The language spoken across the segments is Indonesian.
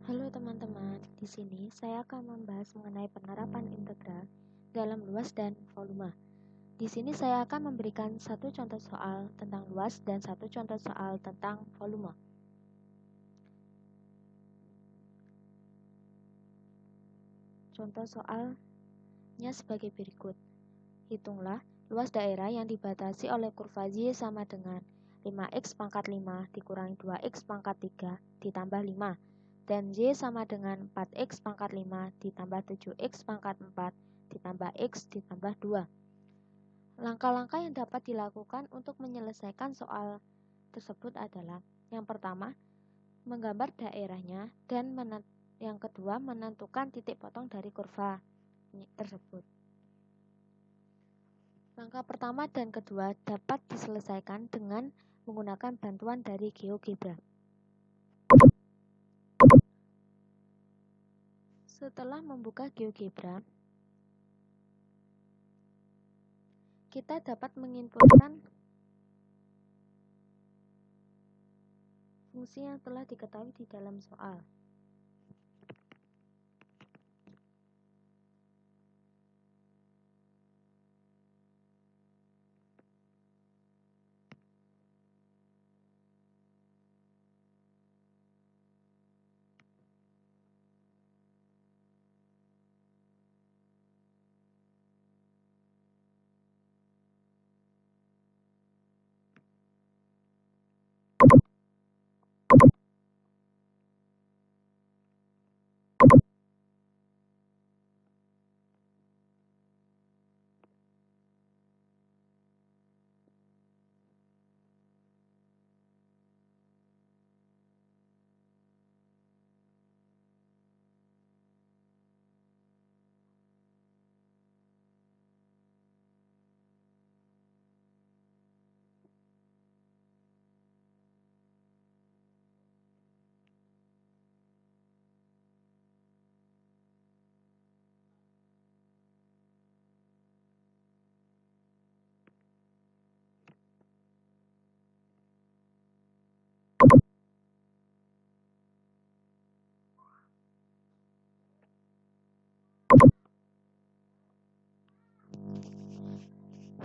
Halo teman-teman, di sini saya akan membahas mengenai penerapan integral dalam luas dan volume. Di sini saya akan memberikan satu contoh soal tentang luas dan satu contoh soal tentang volume. Contoh soalnya sebagai berikut. Hitunglah luas daerah yang dibatasi oleh kurva Y sama dengan 5x pangkat 5 dikurangi 2x pangkat 3 ditambah 5. Dan Y sama dengan 4x pangkat 5 ditambah 7x pangkat 4 ditambah x ditambah 2. Langkah-langkah yang dapat dilakukan untuk menyelesaikan soal tersebut adalah: yang pertama, menggambar daerahnya, dan yang kedua, menentukan titik potong dari kurva tersebut. Langkah pertama dan kedua dapat diselesaikan dengan menggunakan bantuan dari GeoGebra. Setelah membuka GeoGebra, kita dapat menginputkan fungsi yang telah diketahui di dalam soal.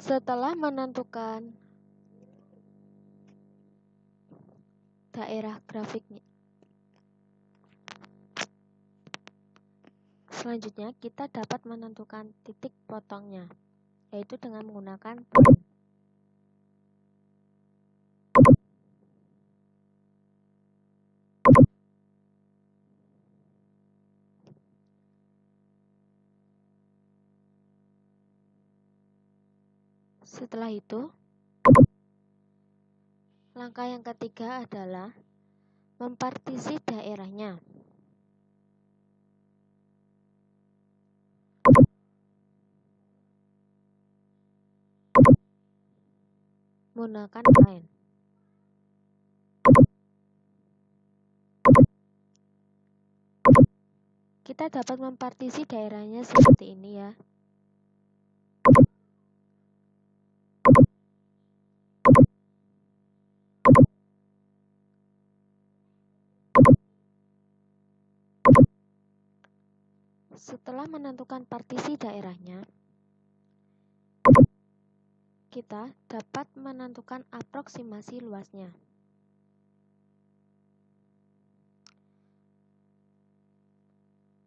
Setelah menentukan daerah grafiknya, selanjutnya kita dapat menentukan titik potongnya, yaitu dengan menggunakan poin. Setelah itu, langkah yang ketiga adalah mempartisi daerahnya. Menggunakan line. Kita dapat mempartisi daerahnya seperti ini ya. Setelah menentukan partisi daerahnya, kita dapat menentukan aproksimasi luasnya.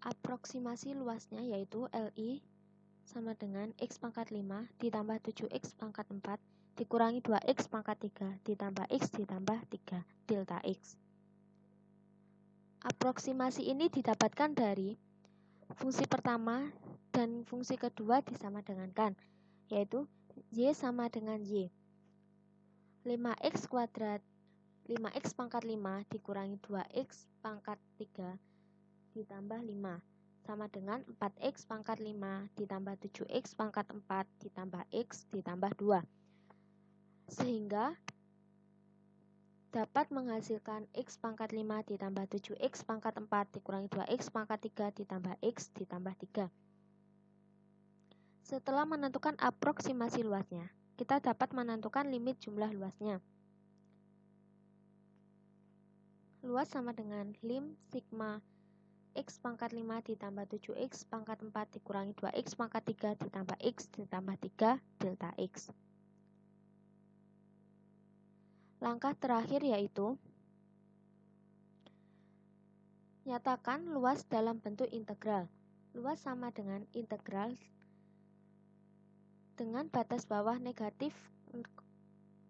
Aproksimasi luasnya yaitu Li sama dengan X pangkat 5 ditambah 7X pangkat 4 dikurangi 2X pangkat 3 ditambah X ditambah 3 delta X. Aproksimasi ini didapatkan dari fungsi pertama dan fungsi kedua disamadengankan, yaitu Y sama dengan Y. 5X kuadrat 5X pangkat 5 dikurangi 2X pangkat 3 ditambah 5 sama dengan 4X pangkat 5 ditambah 7X pangkat 4 ditambah X ditambah 2. Sehingga dapat menghasilkan X pangkat 5 ditambah 7X pangkat 4 dikurangi 2X pangkat 3 ditambah X ditambah 3. Setelah menentukan aproksimasi luasnya, kita dapat menentukan limit jumlah luasnya. Luas sama dengan lim sigma X pangkat 5 ditambah 7X pangkat 4 dikurangi 2X pangkat 3 ditambah X ditambah 3 delta X. Langkah terakhir yaitu nyatakan luas dalam bentuk integral. Luas sama dengan integral dengan batas bawah negatif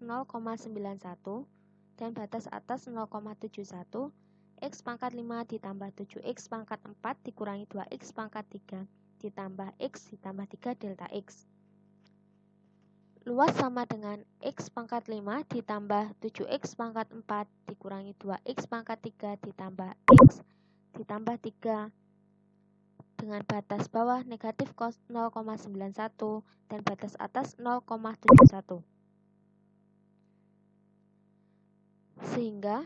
0,91 dan batas atas 0,71. X pangkat 5 ditambah 7X pangkat 4 dikurangi 2X pangkat 3 ditambah X ditambah 3 delta X. Luas sama dengan X pangkat 5 ditambah 7X pangkat 4 dikurangi 2X pangkat 3 ditambah X ditambah 3 dengan batas bawah negatif 0,91 dan batas atas 0,71. Sehingga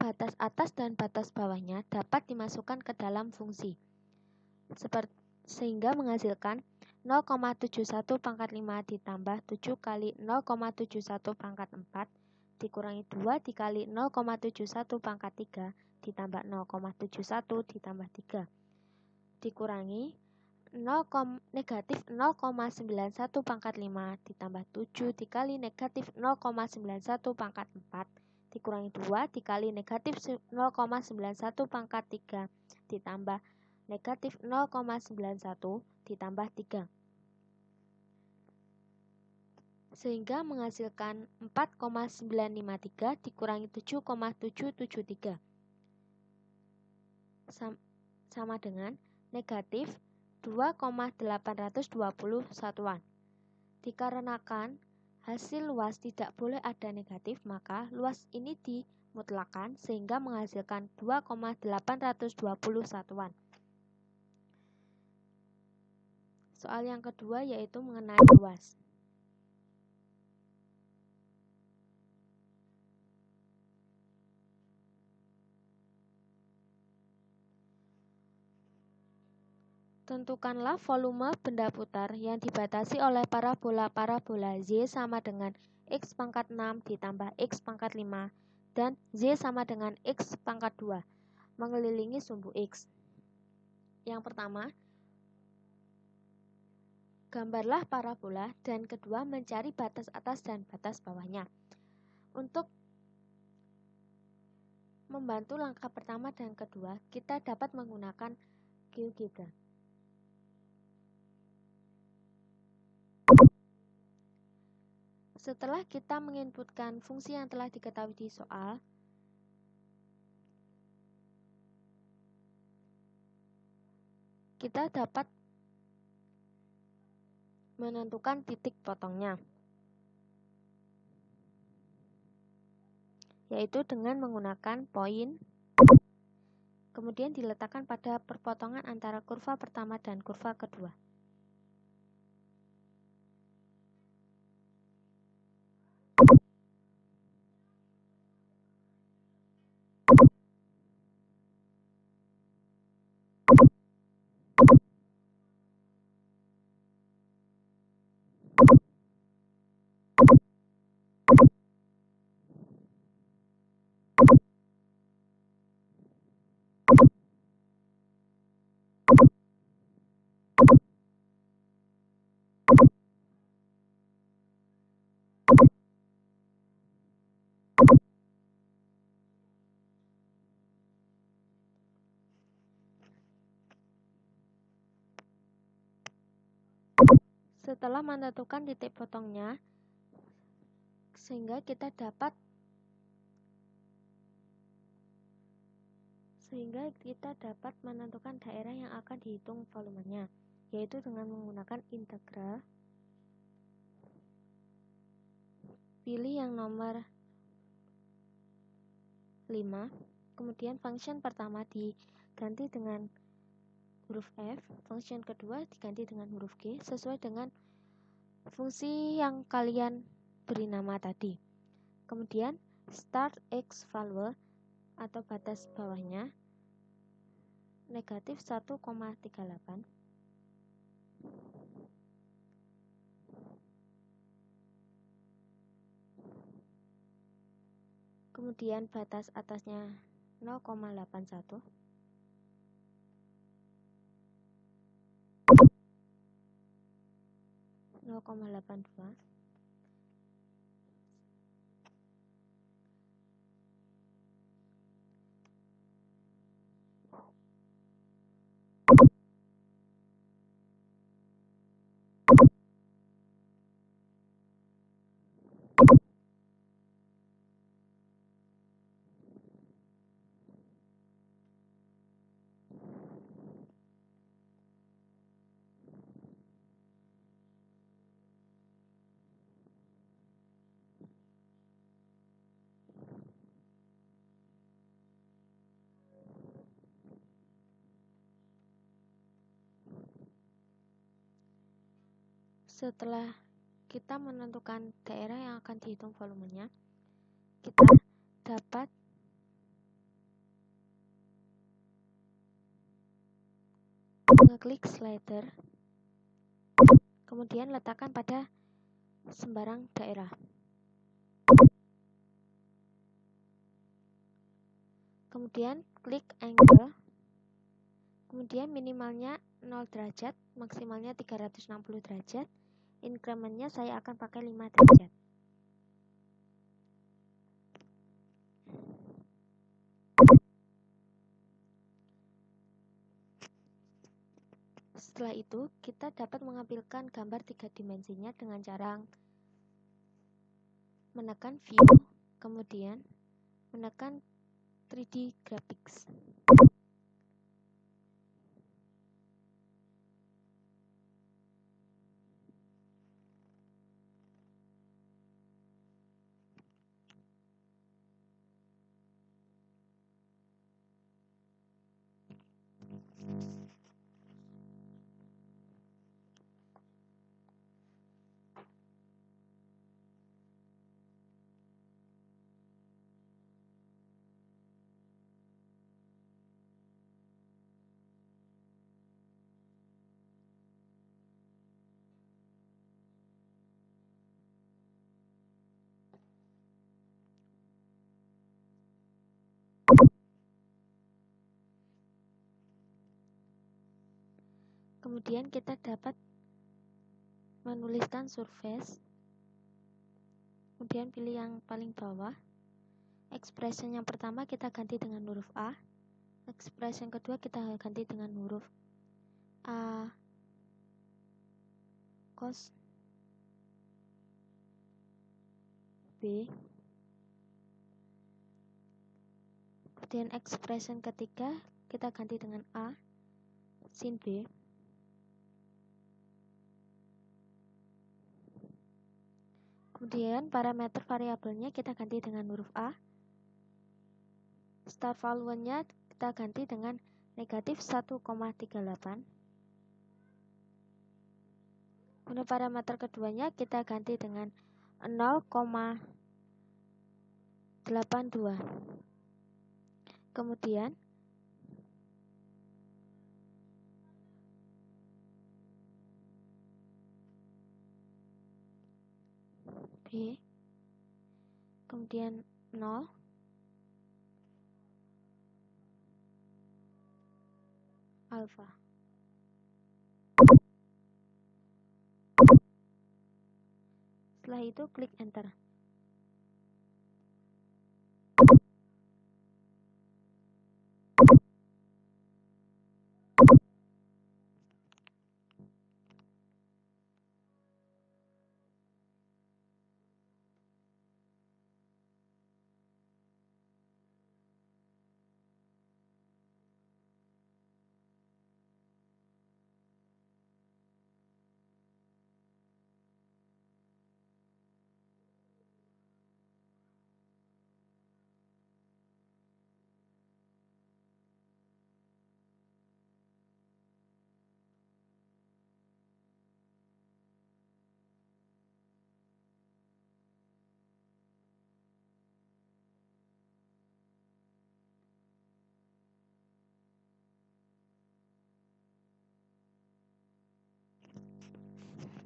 batas atas dan batas bawahnya dapat dimasukkan ke dalam fungsi. Sehingga menghasilkan 0,71 pangkat 5 ditambah 7 kali 0,71 pangkat 4 dikurangi 2 dikali 0,71 pangkat 3 ditambah 0,71 ditambah 3 dikurangi negatif 0,91 pangkat 5 ditambah 7 dikali negatif 0,91 pangkat 4 dikurangi 2 dikali negatif 0,91 pangkat 3 ditambah negatif 0,91 ditambah 3. Sehingga menghasilkan 4,953 dikurangi 7,773 sama dengan negatif 2,820 satuan. Dikarenakan hasil luas tidak boleh ada negatif, maka luas ini dimutlakan sehingga menghasilkan 2,820 satuan. Soal yang kedua yaitu mengenai luas. Tentukanlah volume benda putar yang dibatasi oleh parabola Z sama dengan X pangkat 6 ditambah X pangkat 5 dan Z sama dengan X pangkat 2 mengelilingi sumbu X. Yang pertama, gambarlah parabola dan kedua mencari batas atas dan batas bawahnya. Untuk membantu langkah pertama dan kedua, kita dapat menggunakan GeoGebra. Setelah kita menginputkan fungsi yang telah diketahui di soal, kita dapat menentukan titik potongnya, yaitu dengan menggunakan poin, kemudian diletakkan pada perpotongan antara kurva pertama dan kurva kedua. Setelah menentukan titik potongnya, sehingga kita dapat menentukan daerah yang akan dihitung volumenya, yaitu dengan menggunakan integral. Pilih yang nomor 5, kemudian function pertama diganti dengan huruf F, function kedua diganti dengan huruf G sesuai dengan fungsi yang kalian beri nama tadi. Kemudian start X value atau batas bawahnya negatif 1,38. kemudian batas atasnya 0,81, nol koma 0,82, Setelah kita menentukan daerah yang akan dihitung volumenya, kita dapat mengeklik slider, kemudian letakkan pada sembarang daerah. Kemudian klik angle, kemudian minimalnya 0 derajat, maksimalnya 360 derajat, incrementnya saya akan pakai 5 derajat. Setelah itu, kita dapat mengambilkan gambar 3 dimensinya dengan cara menekan View, kemudian menekan 3D Graphics. Kemudian kita dapat menuliskan surface, kemudian pilih yang paling bawah. Expression yang pertama kita ganti dengan huruf A, expression kedua kita ganti dengan huruf A cos B, kemudian expression ketiga kita ganti dengan A sin B, kemudian parameter variabelnya kita ganti dengan huruf A, start value-nya kita ganti dengan negatif 1,38, kemudian parameter keduanya kita ganti dengan 0,82, kemudian B, kemudian 0, alpha. Setelah itu klik enter.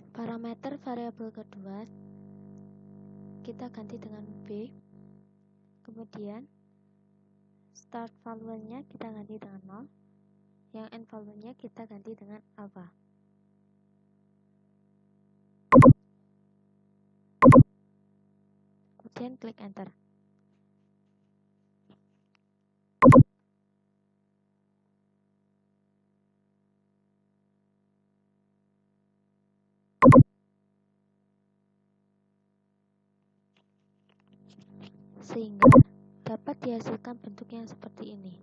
Parameter variabel kedua kita ganti dengan B, Kemudian start value-nya kita ganti dengan 0, yang end value-nya kita ganti dengan alpha. Kemudian klik enter. Sehingga dapat dihasilkan bentuk yang seperti ini.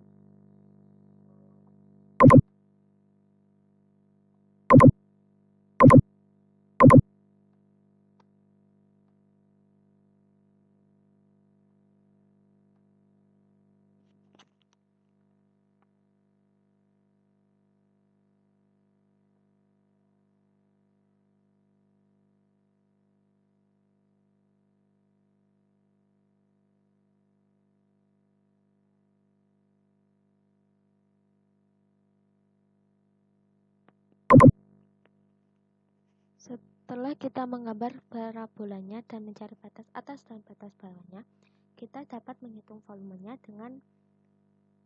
Setelah kita menggambar parabolanya dan mencari batas atas dan batas bawahnya, kita dapat menghitung volumenya dengan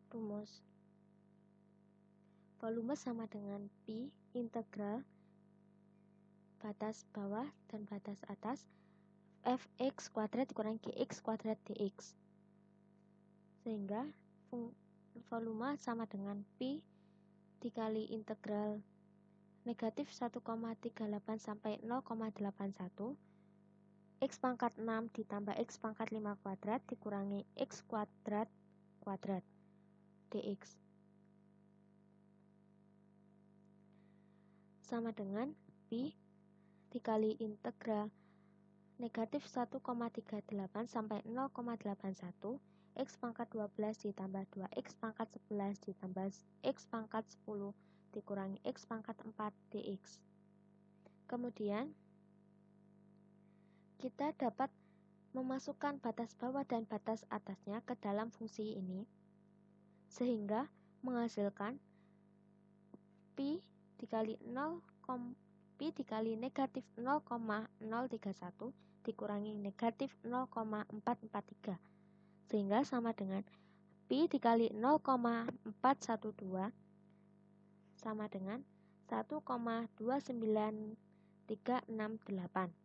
rumus. Volume sama dengan Pi integral batas bawah dan batas atas fx kuadrat dikurangi gx kuadrat dx. Sehingga volume sama dengan Pi dikali integral negatif 1,38 sampai 0,81 x pangkat 6 ditambah x pangkat 5 kuadrat dikurangi x kuadrat kuadrat dx sama dengan Pi dikali integral negatif 1,38 sampai 0,81 x pangkat 12 ditambah 2x pangkat 11 ditambah x pangkat 10 dikurangi x pangkat 4 dx. Kemudian kita dapat memasukkan batas bawah dan batas atasnya ke dalam fungsi ini, sehingga menghasilkan Pi dikali negatif 0,031 dikurangi negatif 0,443, sehingga sama dengan Pi dikali 0,412 sama dengan 1,29368.